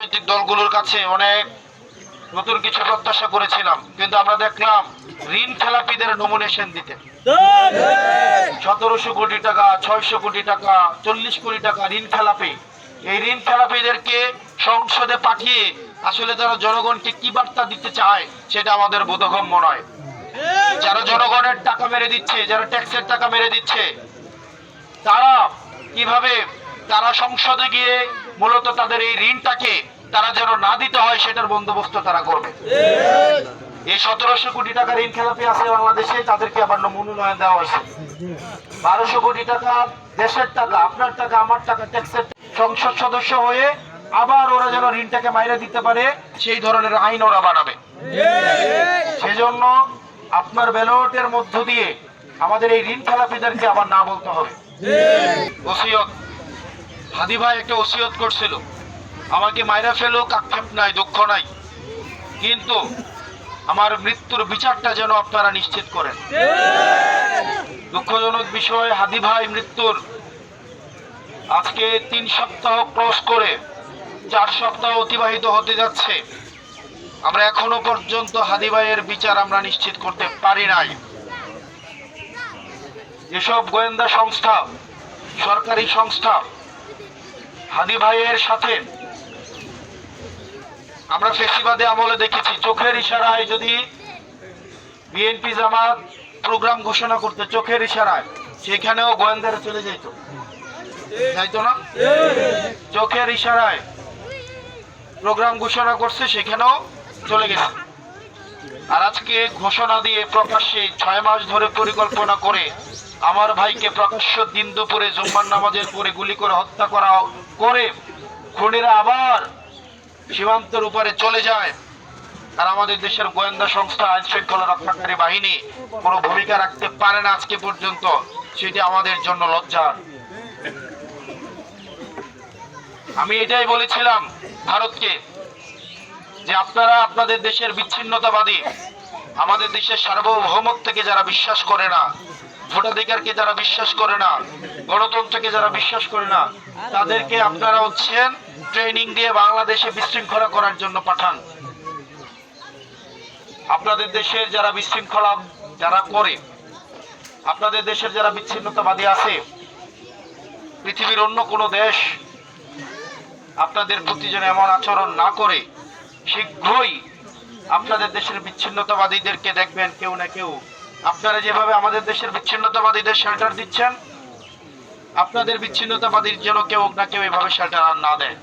রাজনৈতিক দলগুলোর কাছে অনেক নতুন কিছু প্রত্যাশা করেছিলাম, কিন্তু আমরা দেখলাম ঋণ খেলাপিদের নমিনেশন দিতে 1700 কোটি টাকা, 600 কোটি টাকা, 40 কোটি টাকা ঋণ খেলাপি। এই ঋণ খেলাপিদেরকে সংসদে পাঠিয়ে আসলে তারা জনগণকে কি বার্তা দিতে চায় সেটা আমাদের বোধগম্য নয়। যারা জনগণের টাকা মেরে দিচ্ছে, যারা ট্যাক্সের টাকা মেরে দিচ্ছে, তারা কিভাবে তারা সংসদে গিয়ে মূলত তাদের এই ঋণটাকে তারা যেন না দিতে হয় সেটার বন্দোবস্ত তারা করবে। এই 1700 কোটি টাকা ঋণ খেলাপি আছে বাংলাদেশে, তাদেরকে আবার মনোনয়ন দেওয়া হয়েছে। 1200 কোটি টাকা দেশের টাকা, আপনার টাকা, আমার টাকা, ট্যাক্সের সংসদ সদস্য হয়ে আবার ওরা যেন ঋণটাকে মাইরে দিতে পারে সেই ধরনের আইন ওরা বানাবে। সেজন্য আপনার ব্যালটের মধ্য দিয়ে আমাদের এই ঋণ খেলাপিদেরকে আবার না বলতে হবে। ওসিয়ত, হাদি ভাই একটা ওসিয়ত করছিল, আমাকে মাইরা ফেলুক, আক্ষেপ নাই, দুঃখ নাই, কিন্তু আমার মৃত্যুর বিচারটা যেন আপনারা নিশ্চিত করেন। দুঃখজনক বিষয়, হাদি ভাই মৃত্যুর আজকে 3 সপ্তাহ ক্রস করে 4 সপ্তাহ অতিবাহিত হতে যাচ্ছে, আমরা এখনো পর্যন্ত হাদি ভাইয়ের বিচার আমরা নিশ্চিত করতে পারি নাই। যেসব গোয়েন্দা সংস্থা, সরকারি সংস্থা হাদি ভাইয়ের সাথে, আমরা ফেসিবাদে আমলে দেখেছি চোখের ইশারায় যদি বিএনপি জামাত প্রোগ্রাম ঘোষণা করতে, চোখের ইশারায় সেখানেও গোয়েন্দারা চলে যাইতো না? চোখের ইশারায় প্রোগ্রাম ঘোষণা করছে, সেখানেও চলে গেছে। আর আজকে ঘোষণা দিয়ে প্রকাশ্যে 6 মাস ধরে পরিকল্পনা করে আমার ভাইকে প্রকাশ্য দিন দুপুরে জুম্মার নামাজের পরে গুলি করে হত্যা করা করে খুনিরা আবার সীমান্তের উপরে চলে যায়। আর আমাদের দেশের গোয়েন্দা সংস্থা, আইন শৃঙ্খলা রক্ষাকারী বাহিনী কোনো ভূমিকা রাখতে পারে না আজকে পর্যন্ত, সেটি আমাদের জন্য লজ্জার। আমি এটাই বলেছিলাম ভারতকে যে আপনারা আপনাদের দেশের বিচ্ছিন্নতাবাদী, আমাদের দেশের সার্বভৌমত্বকে যারা বিশ্বাস করে না, ভোটাধিকারকে যারা বিশ্বাস করে না, গণতন্ত্রকে যারা বিশ্বাস করে না, তাদেরকে আপনারা ট্রেনিং দিয়ে বাংলাদেশে বিশৃঙ্খলা করার জন্য পাঠান। আপনাদের দেশের যারা বিশৃঙ্খলা যারা করে, আপনাদের দেশের যারা বিচ্ছিন্নতাবাদী আছে, পৃথিবীর অন্য কোনো দেশ আপনাদের প্রতি যেন এমন আচরণ না করে, শীঘ্রই আপনাদের দেশের বিচ্ছিন্নতাবাদীদেরকে দেখবেন কেউ না কেউ, আপনারা যেভাবে আমাদের দেশের বিচ্ছিন্নতাবাদীদের শেল্টার দিচ্ছেন, আপনাদের বিচ্ছিন্নতাবাদীর যেন কেউ না কেউ এভাবে শেল্টার না দেয়।